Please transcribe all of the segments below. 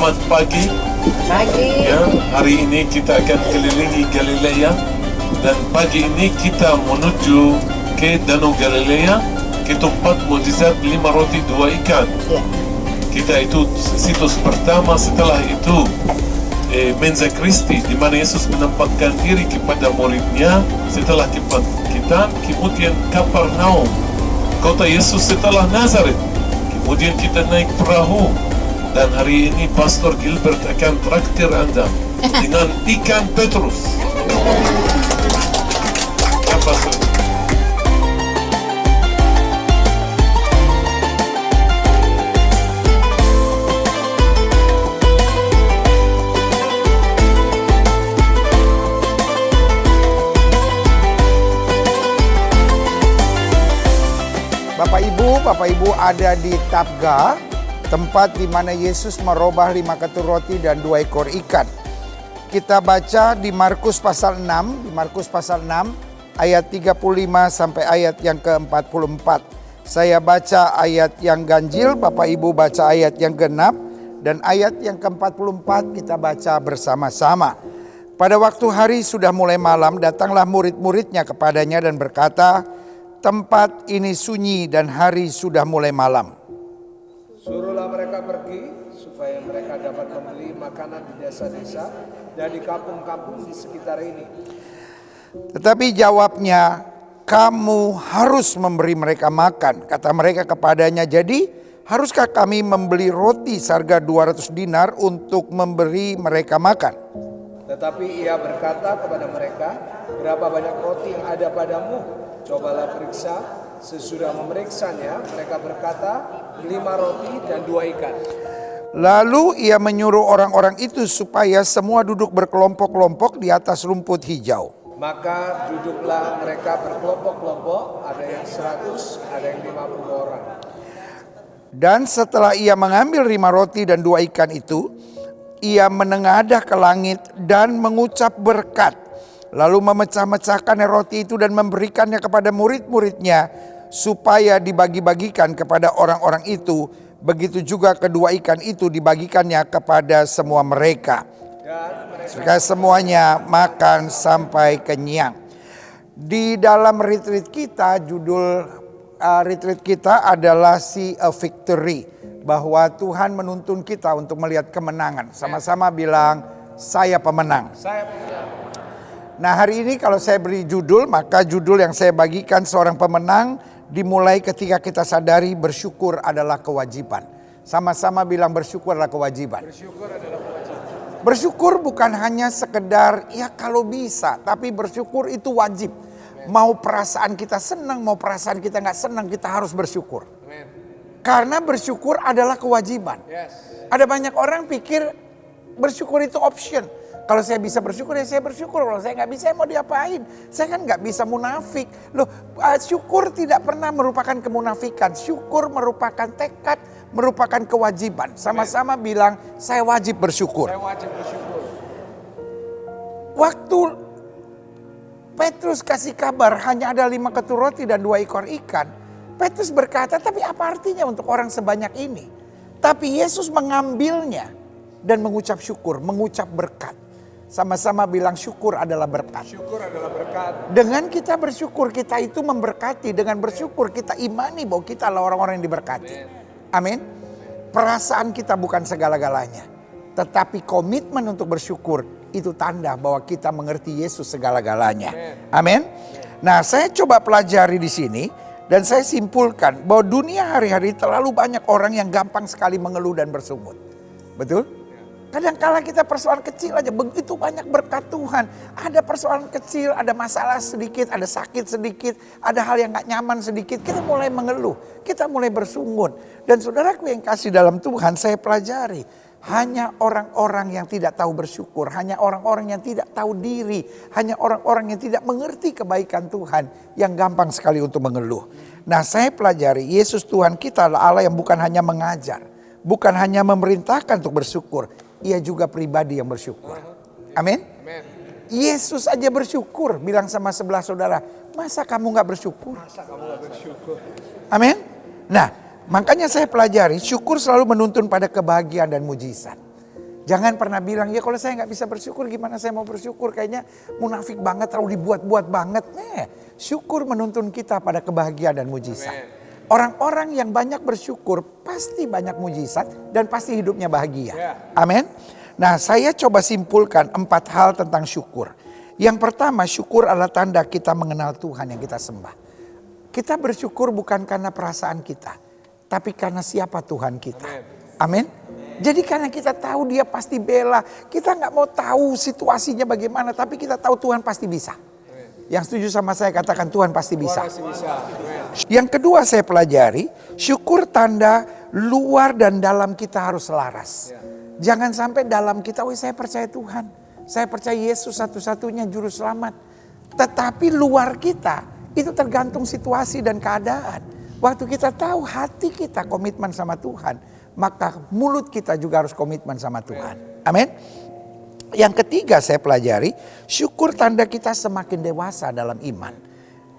Selamat pagi. Pagi. Ya, hari ini kita akan kelilingi Galilea dan pagi ini kita menuju ke Danau Galilea ke tempat mukjizat 5 roti 2 ikan. Ya. Kita itu situs pertama, setelah itu Menza Christi di mana Yesus menempatkan diri kepada muridnya. Setelah kita kemudian Kapernaum, kota Yesus setelah Nazaret. Kemudian kita naik perahu. Dan hari ini Pastor Gilbert akan traktir Anda dengan ikan Petrus. Ya, Pastor. Bapak Ibu ada di Tabga, tempat di mana Yesus merubah 5 ketur roti dan 2 ekor ikan. Kita baca di Markus pasal 6, ayat 35 sampai ayat yang ke-44. Saya baca ayat yang ganjil, Bapak Ibu baca ayat yang genap, dan ayat yang ke-44 kita baca bersama-sama. Pada waktu hari sudah mulai malam, datanglah murid-muridnya kepadanya dan berkata, tempat ini sunyi dan hari sudah mulai malam. Suruhlah mereka pergi supaya mereka dapat membeli makanan di desa-desa dan di kampung-kampung di sekitar ini. Tetapi jawabnya, kamu harus memberi mereka makan. Kata mereka kepadanya, jadi haruskah kami membeli roti seharga 200 dinar untuk memberi mereka makan? Tetapi ia berkata kepada mereka, berapa banyak roti yang ada padamu? Cobalah periksa. Sesudah memeriksanya, mereka berkata, 5 roti dan 2 ikan. Lalu ia menyuruh orang-orang itu supaya semua duduk berkelompok-kelompok di atas rumput hijau. Maka duduklah mereka berkelompok-kelompok, ada yang 100, ada yang 50 orang. Dan setelah ia mengambil 5 roti dan 2 ikan itu, ia menengadah ke langit dan mengucap berkat. Lalu memecah-mecahkan roti itu dan memberikannya kepada murid-muridnya supaya dibagi-bagikan kepada orang-orang itu. Begitu juga kedua ikan itu dibagikannya kepada semua mereka. Supaya semuanya makan sampai kenyang. Di dalam retreat kita, judul retreat kita adalah See a Victory. Bahwa Tuhan menuntun kita untuk melihat kemenangan. Sama-sama bilang, saya pemenang. Saya pemenang. Nah, hari ini kalau saya beri judul, maka judul yang saya bagikan seorang pemenang dimulai ketika kita sadari bersyukur adalah kewajiban. Sama-sama bilang bersyukur adalah kewajiban. Bersyukur adalah kewajiban. Bersyukur bukan hanya sekedar ya kalau bisa, tapi bersyukur itu wajib. Mau perasaan kita senang, mau perasaan kita nggak senang, kita harus bersyukur. Amen. Karena bersyukur adalah kewajiban. Yes. Ada banyak orang pikir bersyukur itu option. Kalau saya bisa bersyukur ya saya bersyukur. Kalau saya nggak bisa ya mau diapain? Saya kan nggak bisa munafik. Loh, syukur tidak pernah merupakan kemunafikan. Syukur merupakan tekad, merupakan kewajiban. Sama-sama bilang saya wajib bersyukur. Saya wajib bersyukur. Waktu Petrus kasih kabar hanya ada 5 ketur roti dan 2 ekor ikan. Petrus berkata, tapi apa artinya untuk orang sebanyak ini? Tapi Yesus mengambilnya dan mengucap syukur, mengucap berkat. Sama-sama bilang syukur adalah berkat. Syukur adalah berkat. Dengan kita bersyukur kita itu memberkati. Dengan bersyukur kita imani bahwa kita adalah orang-orang yang diberkati. Amin. Perasaan kita bukan segala-galanya. Tetapi komitmen untuk bersyukur itu tanda bahwa kita mengerti Yesus segala-galanya. Amin. Nah, saya coba pelajari di sini dan saya simpulkan bahwa dunia hari-hari terlalu banyak orang yang gampang sekali mengeluh dan bersungut. Betul? Kadang-kala kita persoalan kecil aja begitu banyak berkat Tuhan. Ada persoalan kecil, ada masalah sedikit, ada sakit sedikit, ada hal yang gak nyaman sedikit. Kita mulai mengeluh, kita mulai bersungut. Dan saudaraku yang kasih dalam Tuhan, saya pelajari. Hanya orang-orang yang tidak tahu bersyukur, hanya orang-orang yang tidak tahu diri, hanya orang-orang yang tidak mengerti kebaikan Tuhan yang gampang sekali untuk mengeluh. Nah, saya pelajari Yesus Tuhan kita adalah Allah yang bukan hanya mengajar, bukan hanya memerintahkan untuk bersyukur. Ia juga pribadi yang bersyukur. Amin. Yesus aja bersyukur. Bilang sama sebelah saudara, masa kamu gak bersyukur? Amin. Nah, makanya saya pelajari syukur selalu menuntun pada kebahagiaan dan mujizat. Jangan pernah bilang, ya kalau saya nggak bisa bersyukur gimana saya mau bersyukur. Kayaknya munafik banget, terlalu dibuat-buat banget. Syukur menuntun kita pada kebahagiaan dan mujizat. Orang-orang yang banyak bersyukur pasti banyak mujizat dan pasti hidupnya bahagia. Amin. Nah, saya coba simpulkan 4 hal tentang syukur. Yang pertama, syukur adalah tanda kita mengenal Tuhan yang kita sembah. Kita bersyukur bukan karena perasaan kita, tapi karena siapa Tuhan kita. Amin. Jadi karena kita tahu dia pasti bela. Kita nggak mau tahu situasinya bagaimana, tapi kita tahu Tuhan pasti bisa. Yang setuju sama saya katakan Tuhan pasti bisa. Yang kedua saya pelajari, syukur tanda luar dan dalam kita harus selaras. Jangan sampai dalam kita, saya percaya Tuhan. Saya percaya Yesus satu-satunya juru selamat. Tetapi luar kita itu tergantung situasi dan keadaan. Waktu kita tahu hati kita komitmen sama Tuhan, maka mulut kita juga harus komitmen sama Tuhan. Amin. Yang ketiga saya pelajari, syukur tanda kita semakin dewasa dalam iman.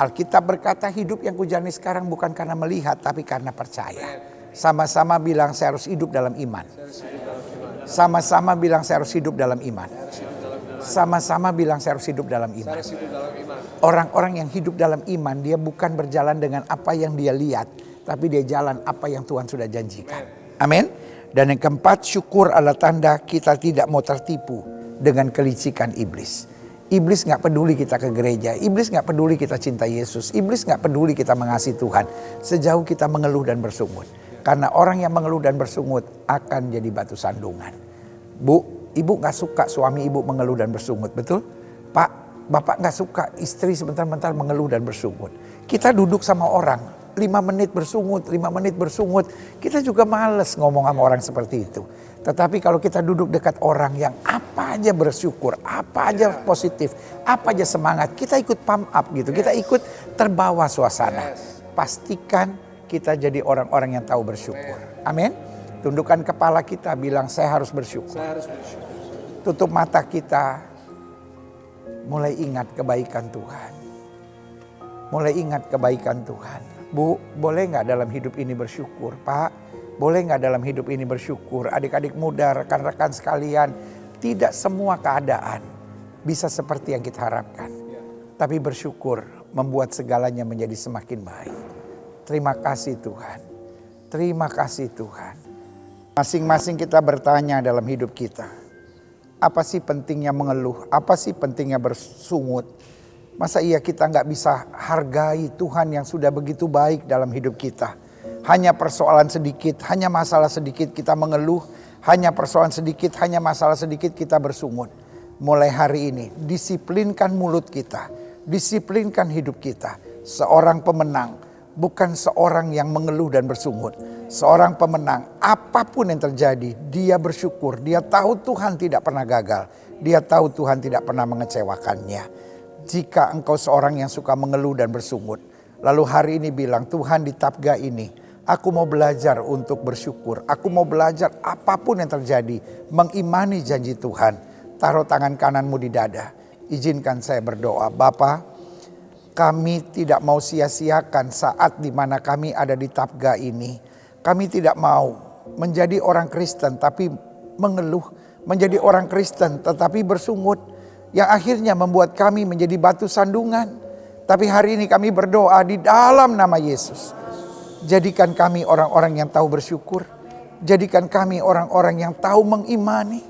Alkitab berkata hidup yang kujalani sekarang bukan karena melihat tapi karena percaya. Sama-sama bilang saya harus hidup dalam iman. Sama-sama bilang saya harus hidup dalam iman. Sama-sama bilang saya harus hidup dalam iman. Orang-orang yang hidup dalam iman, dia bukan berjalan dengan apa yang dia lihat, tapi dia jalan apa yang Tuhan sudah janjikan. Amin. Dan yang keempat, syukur adalah tanda kita tidak mau tertipu dengan kelicikan iblis. Iblis gak peduli kita ke gereja. Iblis gak peduli kita cinta Yesus. Iblis gak peduli kita mengasihi Tuhan. Sejauh kita mengeluh dan bersungut. Karena orang yang mengeluh dan bersungut akan jadi batu sandungan. Bu, ibu gak suka suami ibu mengeluh dan bersungut, betul? Pak, bapak gak suka istri sebentar-bentar mengeluh dan bersungut. Kita duduk sama orang, 5 menit bersungut, 5 menit bersungut. Kita juga males ngomong sama orang seperti itu. Tetapi kalau kita duduk dekat orang yang apa aja bersyukur, apa aja positif, apa aja semangat, kita ikut pump up gitu. Kita ikut terbawa suasana. Pastikan kita jadi orang-orang yang tahu bersyukur. Amin. Tundukkan kepala kita, bilang saya harus bersyukur. Tutup mata kita, mulai ingat kebaikan Tuhan. Mulai ingat kebaikan Tuhan. Bu, boleh gak dalam hidup ini bersyukur? Pak, boleh gak dalam hidup ini bersyukur? Adik-adik muda, rekan-rekan sekalian, tidak semua keadaan bisa seperti yang kita harapkan. Tapi bersyukur membuat segalanya menjadi semakin baik. Terima kasih Tuhan. Terima kasih Tuhan. Masing-masing kita bertanya dalam hidup kita. Apa sih pentingnya mengeluh? Apa sih pentingnya bersungut? Masa iya kita gak bisa hargai Tuhan yang sudah begitu baik dalam hidup kita? Hanya persoalan sedikit, hanya masalah sedikit kita mengeluh. Hanya persoalan sedikit, hanya masalah sedikit kita bersungut. Mulai hari ini, disiplinkan mulut kita. Disiplinkan hidup kita. Seorang pemenang, bukan seorang yang mengeluh dan bersungut. Seorang pemenang, apapun yang terjadi, dia bersyukur. Dia tahu Tuhan tidak pernah gagal. Dia tahu Tuhan tidak pernah mengecewakannya. Jika engkau seorang yang suka mengeluh dan bersungut, lalu hari ini bilang, Tuhan di Tapga ini, aku mau belajar untuk bersyukur. Aku mau belajar apapun yang terjadi, mengimani janji Tuhan. Taruh tangan kananmu di dada. Izinkan saya berdoa. Bapa, kami tidak mau sia-siakan saat di mana kami ada di Tapga ini. Kami tidak mau menjadi orang Kristen tapi mengeluh. Menjadi orang Kristen tetapi bersungut. Yang akhirnya membuat kami menjadi batu sandungan. Tapi hari ini kami berdoa di dalam nama Yesus. Jadikan kami orang-orang yang tahu bersyukur. Jadikan kami orang-orang yang tahu mengimani.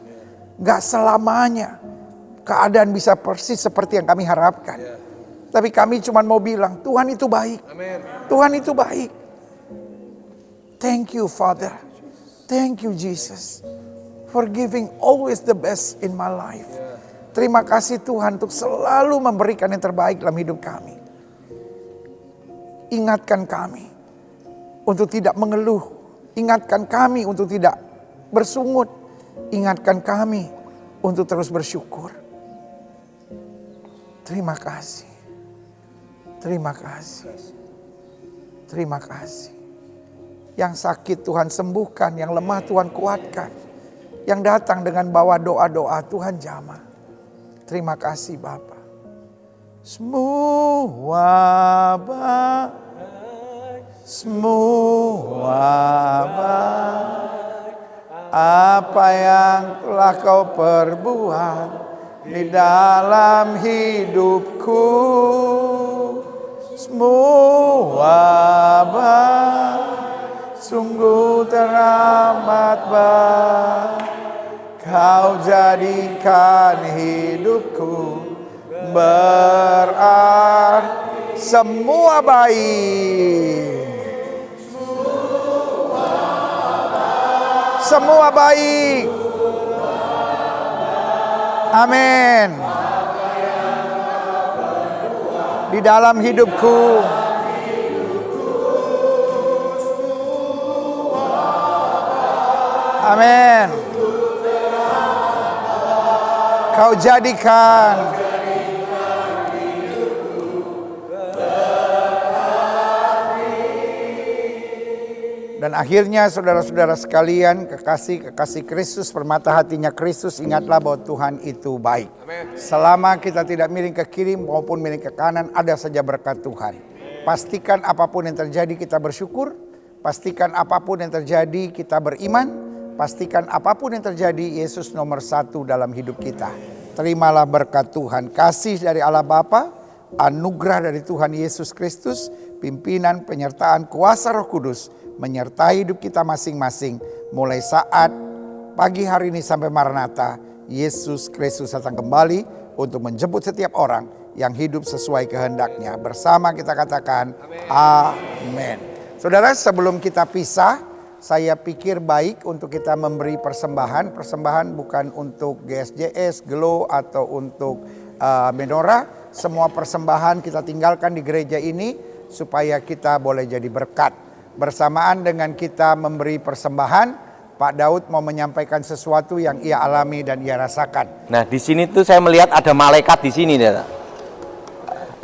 Gak selamanya keadaan bisa persis seperti yang kami harapkan. Tapi kami cuma mau bilang, Tuhan itu baik. Tuhan itu baik. Thank you Father. Thank you Jesus. For giving always the best in my life. Terima kasih Tuhan untuk selalu memberikan yang terbaik dalam hidup kami. Ingatkan kami untuk tidak mengeluh. Ingatkan kami untuk tidak bersungut. Ingatkan kami untuk terus bersyukur. Terima kasih. Terima kasih. Terima kasih. Yang sakit Tuhan sembuhkan, yang lemah Tuhan kuatkan. Yang datang dengan bawa doa-doa Tuhan jamah. Terima kasih Bapa. Semua baik, semua baik. Apa yang telah telah kau perbuat di dalam hidupku. Semua baik, sungguh teramat baik. Kau jadikan hidupku berarti. Semua baik. Semua baik. Amin. Di dalam hidupku. Amin. Kau jadikan dan akhirnya saudara-saudara sekalian, kekasih Kristus, permata hatinya Kristus, ingatlah bahwa Tuhan itu baik. Selama kita tidak miring ke kiri maupun miring ke kanan, ada saja berkat Tuhan. Pastikan apapun yang terjadi kita bersyukur, pastikan apapun yang terjadi kita beriman, pastikan apapun yang terjadi Yesus nomor 1 dalam hidup kita. Terimalah berkat Tuhan, kasih dari Allah Bapa, anugerah dari Tuhan Yesus Kristus, pimpinan, penyertaan, kuasa Roh Kudus menyertai hidup kita masing-masing mulai saat pagi hari ini sampai Maranatha. Yesus Kristus datang kembali untuk menjemput setiap orang yang hidup sesuai kehendaknya. Bersama kita katakan amin. Saudara, sebelum kita pisah, saya pikir baik untuk kita memberi persembahan. Persembahan bukan untuk GSJS, Glow atau untuk Menorah. Semua persembahan kita tinggalkan di gereja ini supaya kita boleh jadi berkat. Bersamaan dengan kita memberi persembahan, Pak Daud mau menyampaikan sesuatu yang ia alami dan ia rasakan. Nah, di sini tuh saya melihat ada malaikat di sini, Dara.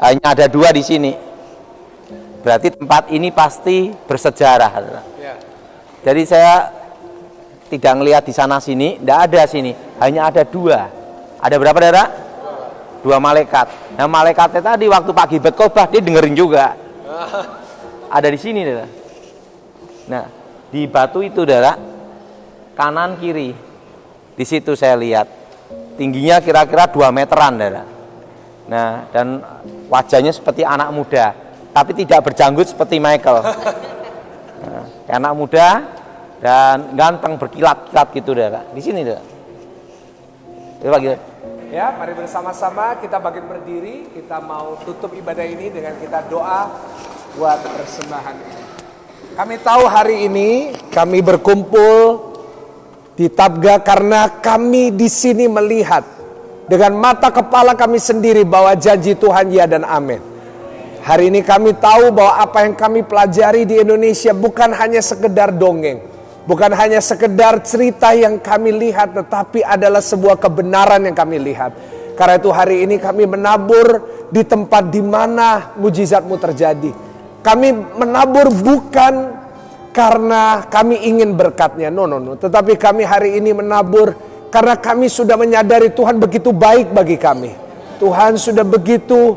Hanya ada 2 di sini. Berarti tempat ini pasti bersejarah, Dara. Jadi saya tidak melihat di sana sini, tidak ada sini. Hanya ada 2. Ada berapa, Dara? 2 malaikat. Nah, malaikatnya tadi waktu Pak Gibet khotbah dia dengerin juga. Ada di sini, Dara. Nah, di batu itu, Dara, kanan kiri, di situ saya lihat tingginya kira-kira 2 meteran, Dara. Nah, dan wajahnya seperti anak muda, tapi tidak berjanggut seperti Michael. Nah, anak muda dan ganteng berkilat-kilat gitu, Dara. Di sini, Dara. Coba gitu. Ya, mari bersama-sama kita bangkit berdiri. Kita mau tutup ibadah ini dengan kita doa buat persembahan ini. Kami tahu hari ini kami berkumpul di Tabga karena kami di sini melihat dengan mata kepala kami sendiri bahwa janji Tuhan ya dan amin. Hari ini kami tahu bahwa apa yang kami pelajari di Indonesia bukan hanya sekedar dongeng, bukan hanya sekedar cerita yang kami lihat, tetapi adalah sebuah kebenaran yang kami lihat. Karena itu hari ini kami menabur di tempat di mana mujizat-Mu terjadi. Kami menabur bukan karena kami ingin berkatnya, no. Tetapi kami hari ini menabur karena kami sudah menyadari Tuhan begitu baik bagi kami. Tuhan sudah begitu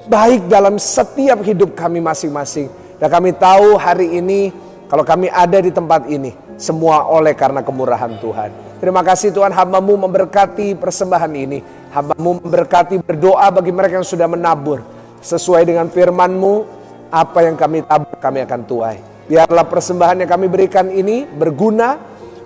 baik dalam setiap hidup kami masing-masing. Dan kami tahu hari ini kalau kami ada di tempat ini, semua oleh karena kemurahan Tuhan. Terima kasih Tuhan, hamba-Mu memberkati persembahan ini. Hamba-Mu memberkati berdoa bagi mereka yang sudah menabur. Sesuai dengan firman-Mu, apa yang kami tabur kami akan tuai. Biarlah persembahan yang kami berikan ini berguna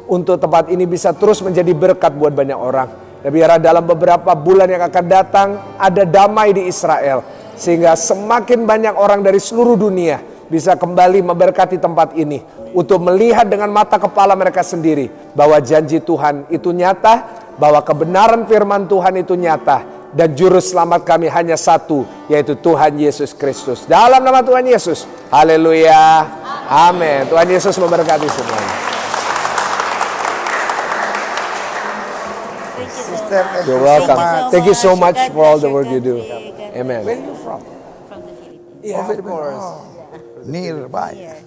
untuk tempat ini bisa terus menjadi berkat buat banyak orang. Dan biarlah dalam beberapa bulan yang akan datang ada damai di Israel. Sehingga semakin banyak orang dari seluruh dunia bisa kembali memberkati tempat ini. Untuk melihat dengan mata kepala mereka sendiri bahwa janji Tuhan itu nyata, bahwa kebenaran firman Tuhan itu nyata. Dan juru selamat kami hanya satu, yaitu Tuhan Yesus Kristus. Dalam nama Tuhan Yesus, haleluya, amin. Tuhan Yesus memberkati semuanya. Sister, You're welcome. Thank you so much for all the work you do. Amen. where are you from? From the Philippines. Yeah, of course. Nearby. Here.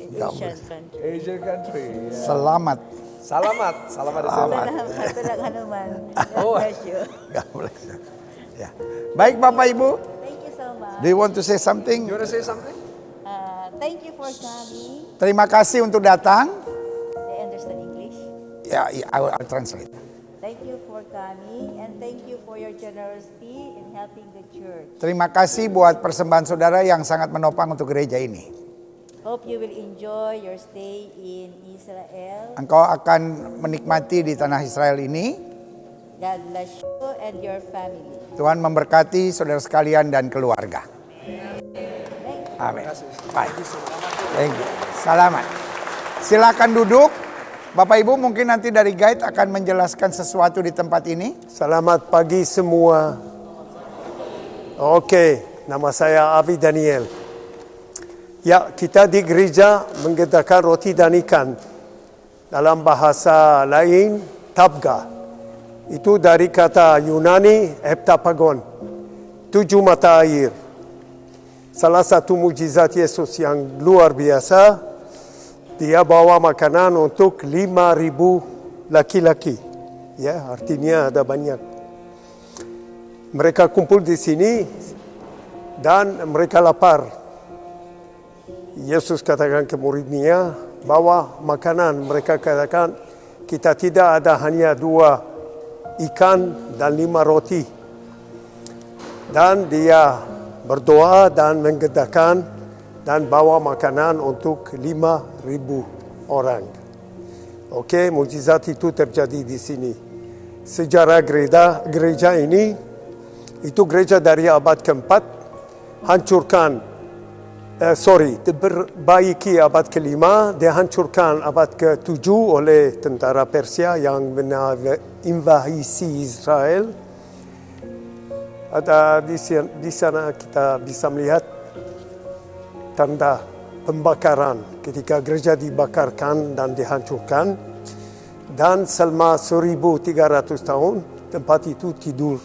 In Asian country. Asian country. Selamat. Selamat dari saya. Salamat Hanuman. God bless you. God bless you. Ya. Baik Bapak Ibu, Thank you so much. do you want to say something? You want to say something? Thank you for coming. Terima kasih untuk datang. They understand English. Ya, I'll translate. Thank you for coming and thank you for your generosity in helping the church. Terima kasih buat persembahan saudara yang sangat menopang untuk gereja ini. Hope you will enjoy your stay in Israel. Engkau akan menikmati di tanah Israel ini. God bless you and your family. Tuhan memberkati saudara sekalian dan keluarga. Amin. Baik. Thank you. Selamat. Silakan duduk. Bapak Ibu mungkin nanti dari guide akan menjelaskan sesuatu di tempat ini. Selamat pagi semua. Oke, nama saya Avi Daniel. Ya, kita di gereja menggedakan roti dan ikan. Dalam bahasa lain, tabga. Itu dari kata Yunani, heptapagon. 7 mata air. Salah satu mujizat Yesus yang luar biasa, dia bawa makanan untuk 5,000 laki-laki. Ya, artinya ada banyak. Mereka kumpul di sini dan mereka lapar. Yesus katakan ke murid-Nya, bawa makanan. Mereka katakan, kita tidak ada hanya 2 ikan dan 5 roti. Dan dia berdoa dan menggedakan dan bawa makanan untuk 5,000 orang. Oke, mujizat itu terjadi di sini. Sejarah gereja ini, itu gereja dari abad ke-4, diperbaiki abad ke-5, dihancurkan abad ke-7 oleh tentara Persia yang invasi Israel. Ada di sana kita bisa melihat tanda pembakaran ketika gereja dibakarkan dan dihancurkan, dan selama 1,300 tahun tempat itu tidur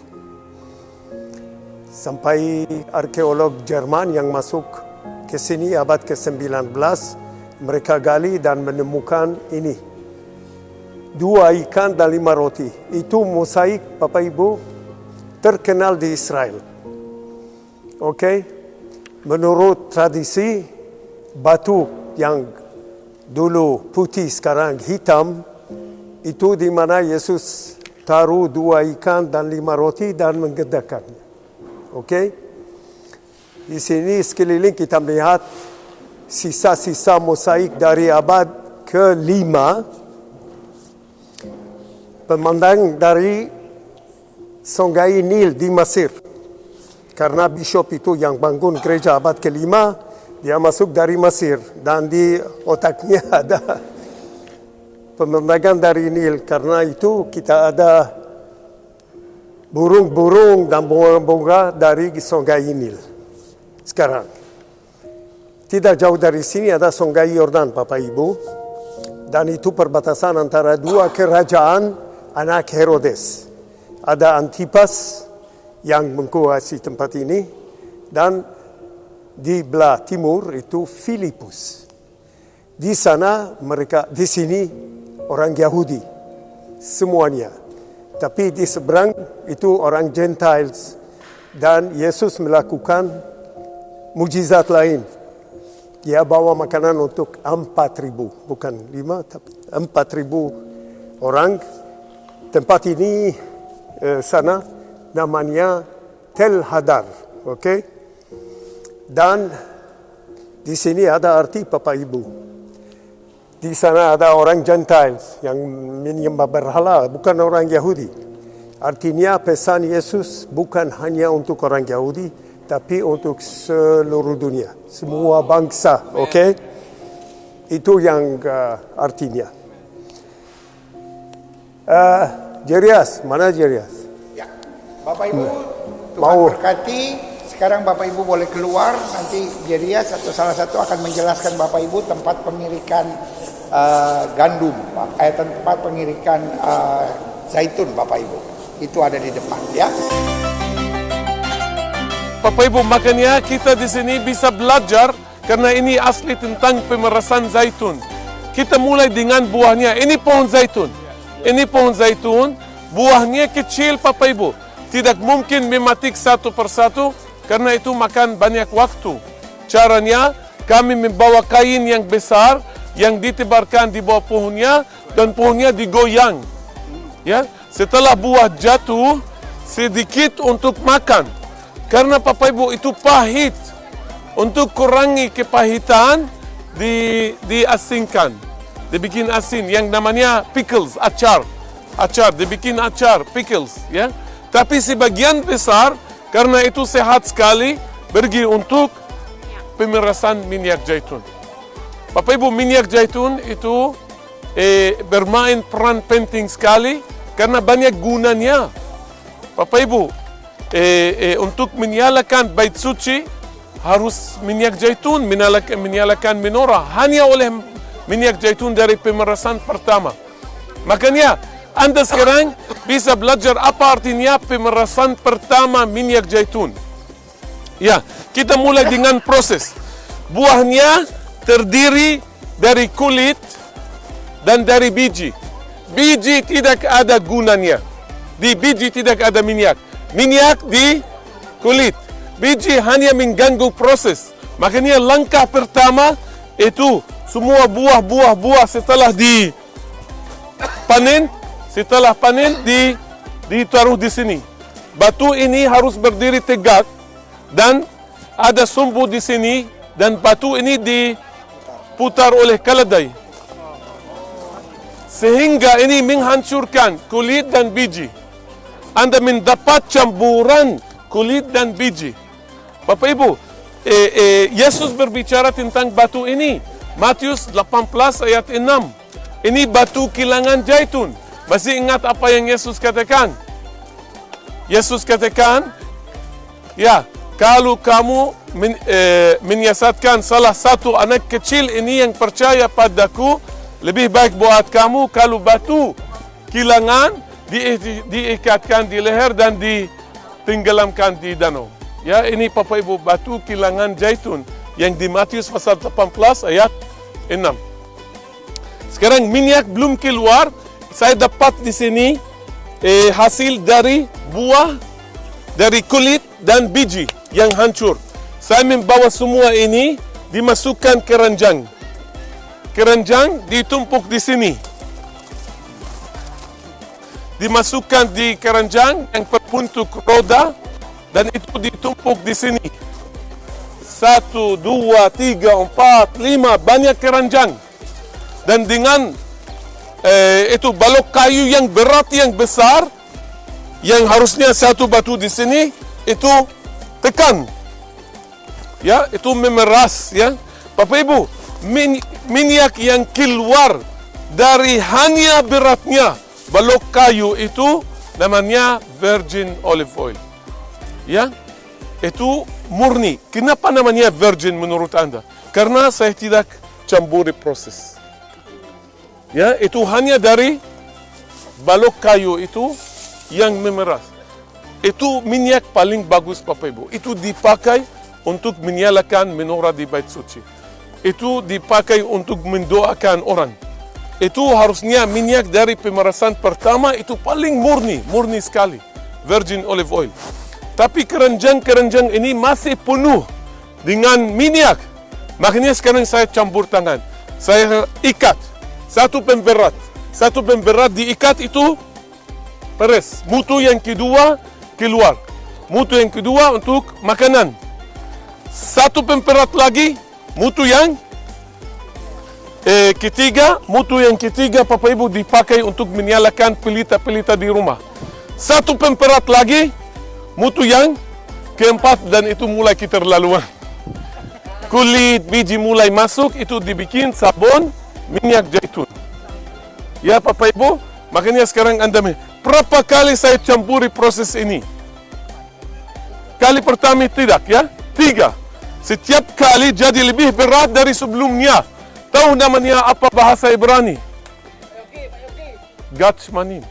sampai arkeolog Jerman yang masuk ke sini abad ke-19 mereka gali dan menemukan ini 2 ikan dan 5 roti. Itu mosaik Bapak Ibu terkenal di Israel. Oke. Menurut tradisi, batu yang dulu putih sekarang hitam, itu di mana Yesus taruh 2 ikan dan 5 roti dan menggedakannya. Oke? Di sini sekeliling kita melihat sisa-sisa mosaik dari abad ke-5. Pemandang dari Sungai Nil di Mesir. Karena bishop itu yang bangun gereja abad ke-5, dia masuk dari Mesir. Dan di otaknya ada pemandangan dari Nil. Karena itu kita ada burung-burung dan bunga-bunga dari Sungai Nil. Sekarang, tidak jauh dari sini ada Sungai Yordan, Bapak Ibu. Dan itu perbatasan antara 2 kerajaan anak Herodes. Ada Antipas yang menguasai tempat ini, dan di belah timur itu Filipus. Di sana di sini orang Yahudi semuanya, tapi di seberang itu orang Gentiles. Dan Yesus melakukan mujizat lain. Dia bawa makanan untuk 4,000, bukan 5 tapi 4,000 orang. Tempat ini sana namanya Tel Hadar, oke? Dan di sini ada arti Bapak Ibu. Di sana ada orang Gentiles yang menyembah berhala, bukan orang Yahudi. Artinya pesan Yesus bukan hanya untuk orang Yahudi, tapi untuk seluruh dunia, semua bangsa, oke? Itu yang artinya. Jerias, mana Jerias? Bapak Ibu, Tuhan berkati. Sekarang Bapak Ibu boleh keluar. Nanti Jerias atau salah satu akan menjelaskan Bapak Ibu tempat pengirikan gandum, tempat pengirikan zaitun Bapak Ibu. Itu ada di depan, ya. Bapak Ibu, makanya kita di sini bisa belajar karena ini asli tentang pemerasan zaitun. Kita mulai dengan buahnya. Ini pohon zaitun. Ini pohon zaitun, buahnya kecil Bapak Ibu. Tidak mungkin mematik satu persatu karena itu makan banyak waktu. Caranya kami membawa kain yang besar yang ditebarkan di bawah pohonnya dan pohonnya digoyang. Ya, setelah buah jatuh, sedikit untuk makan. Karena Bapak Ibu itu pahit. Untuk kurangi kepahitan, diasingkan. Dibikin asin yang namanya pickles, acar. Dibikin acar, pickles, ya. Tapi sebagian besar, karena itu sehat sekali, pergi untuk pemerasan minyak zaitun. Bapak Ibu, minyak zaitun itu bermain peran penting sekali karena banyak gunanya. Bapak Ibu, untuk menyalakan bait suci harus minyak zaitun, menyalakan menorah hanya oleh minyak zaitun dari pemerasan pertama. Makanya Anda sekarang bisa belajar apa artinya pemerasan pertama minyak zaitun. Ya, kita mulai dengan proses. Buahnya terdiri dari kulit dan dari biji. Biji tidak ada gunanya. Di biji tidak ada minyak. Minyak di kulit. Biji hanya mengganggu proses. Makanya langkah pertama itu semua buah setelah dipanen, ditaruh di sini. Batu ini harus berdiri tegak dan ada sumbu di sini dan batu ini diputar oleh keledai. Sehingga ini menghancurkan kulit dan biji. Anda mendapat campuran kulit dan biji. Bapak Ibu, Yesus berbicara tentang batu ini. Matius 18 ayat 6. Ini batu kilangan zaitun. Masih ingat apa yang Yesus katakan? Yesus katakan, ya, kalau kamu menyiasatkan salah satu anak kecil ini yang percaya padaku, lebih baik buat kamu kalau batu kilangan diikatkan di leher dan ditenggelamkan di danau. Ya, ini Bapak Ibu batu kilangan zaitun yang di Matius pasal 18 ayat 6. Sekarang minyak belum keluar, saya dapat di sini hasil dari buah, dari kulit dan biji yang hancur. Saya membawa semua ini dimasukkan ke keranjang. Keranjang ditumpuk di sini. Dimasukkan di keranjang yang berbentuk roda dan itu ditumpuk di sini. 1, 2, 3, 4, 5 banyak keranjang. Dan dengan itu balok kayu yang berat yang besar yang harusnya satu batu di sini itu tekan. Ya, itu memeras ya. Bapak Ibu, minyak yang keluar dari hanya beratnya balok kayu itu namanya virgin olive oil. Ya, itu murni. Kenapa namanya virgin menurut Anda? Karena saya tidak campuri proses. Ya, itu hanya dari balok kayu itu yang memeras. Itu minyak paling bagus Bapak Ibu. Itu dipakai untuk menyalakan menorah di bait suci. Itu dipakai untuk mendoakan orang. Itu harusnya minyak dari pemerasan pertama itu paling murni sekali. Virgin olive oil. Tapi keranjang-keranjang ini masih penuh dengan minyak. Makanya sekarang saya campur tangan. Saya ikat. Satu pemberat diikat itu beres. Mutu yang kedua keluar. Mutu yang kedua untuk makanan. Satu pemberat lagi, mutu yang ketiga, Bapak Ibu dipakai untuk menyalakan pelita-pelita di rumah. Satu pemberat lagi, mutu yang keempat dan itu mulai keterlaluan. Kulit biji mulai masuk, itu dibikin sabun minyak zaitun. Ya Bapak Ibu, makanya sekarang Anda berapa kali saya campuri proses ini? Kali pertama tidak ya, 3. Setiap kali jadi lebih berat dari sebelumnya. Tahu namanya apa bahasa Ibrani? Getsemani.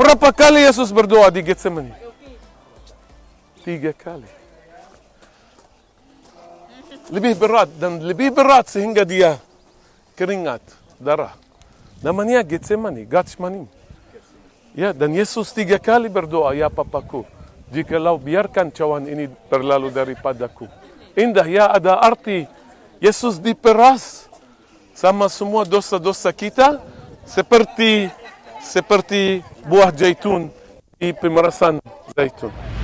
Berapa kali Yesus berdoa di Getsemani? 3 kali. Lebih berat sehingga dia keringat, darah. Namanya Getsemani. Ya, dan Yesus 3 kali berdoa, ya Papaku, jikalau biarkan cawan ini berlalu daripadaku. Indah ya, ada arti Yesus diperas sama semua dosa-dosa kita seperti seperti buah zaitun di pemerasan zaitun.